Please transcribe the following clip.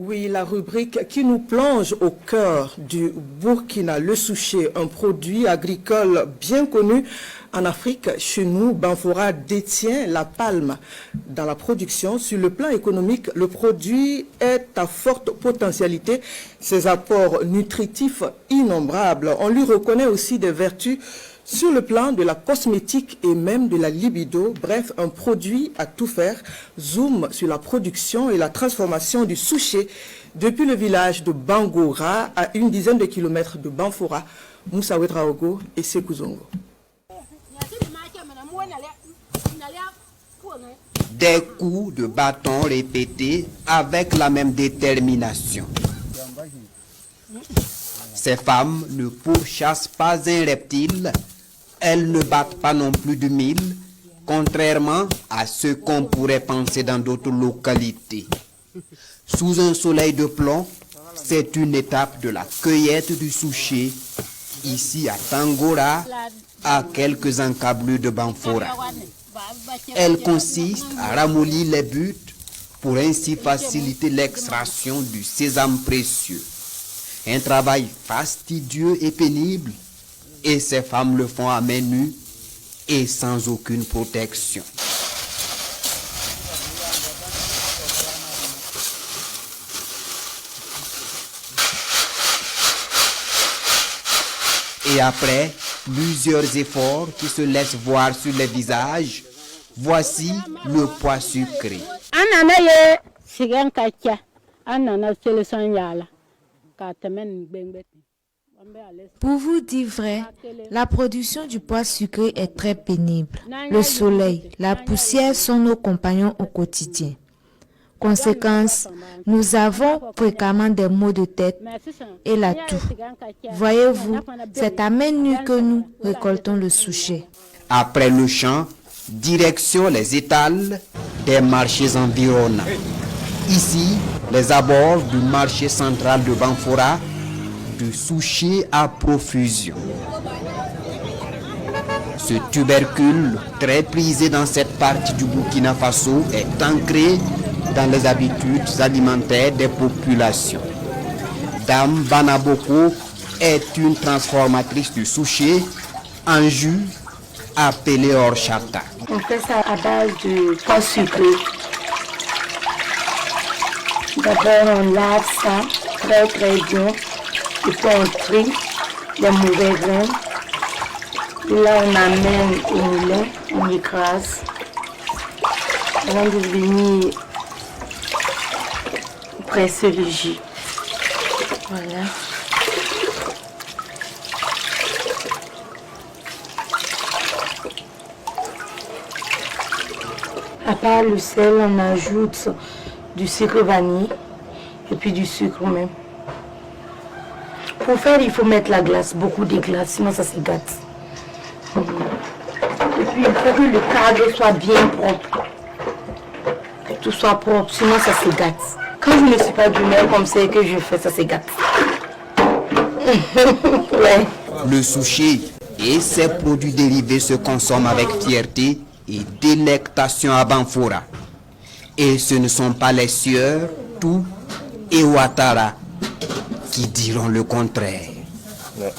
Oui, la rubrique qui nous plonge au cœur du Burkina, le souché, un produit agricole bien connu en Afrique. Chez nous, Banfora détient la palme dans la production. Sur le plan économique, le produit est à forte potentialité. Ses apports nutritifs innombrables. On lui reconnaît aussi des vertus sur le plan de la cosmétique et même de la libido. Bref, un produit à tout faire. Zoom sur la production et la transformation du souché depuis le village de Bangora à une dizaine de kilomètres de Banfora, Moussa Ouedraogo et Sekuzongo. Des coups de bâton répétés avec la même détermination. Ces femmes ne pourchassent pas un reptile, elles ne battent pas non plus de mille, contrairement à ce qu'on pourrait penser dans d'autres localités. Sous un soleil de plomb, c'est une étape de la cueillette du souché, ici à Tangora, à quelques encablures de Banfora. Elle consiste à ramollir les buts pour ainsi faciliter l'extraction du sésame précieux. Un travail fastidieux et pénible, et ces femmes le font à main nue et sans aucune protection. Et après plusieurs efforts qui se laissent voir sur les visages, voici le pois sucré. Pour vous dire vrai, la production du pois sucré est très pénible. Le soleil, la poussière sont nos compagnons au quotidien. Conséquence, nous avons fréquemment des maux de tête et la toux. Voyez-vous, c'est à main nue que nous récoltons le souché. Après le champ, direction les étals des marchés environnants. Ici, les abords du marché central de Banfora, du souché à profusion. Ce tubercule, très prisé dans cette partie du Burkina Faso, est ancré dans les habitudes alimentaires des populations. Dame Banaboko est une transformatrice du souché en jus appelé horchata. On fait ça à base de pois sucré. D'abord, on lave ça très bien. Et puis on trie les mauvais grains. Et là, on amène au moulin, on écrase. Avant de venir presser le jus. Voilà. À part le sel, on ajoute du sucre vanille et puis du sucre même. Pour faire, il faut mettre la glace, beaucoup de glace, sinon ça se gâte. Et puis il faut que le cadre soit bien propre. Que tout soit propre, sinon ça se gâte. Quand je ne suis pas d'humeur comme c'est que je fais, ça se gâte. Ouais. Le souché et ses produits dérivés se consomment avec fierté et délectation à Banfora. Et ce ne sont pas les sieurs, Tou et Ouattara qui diront le contraire. Ouais.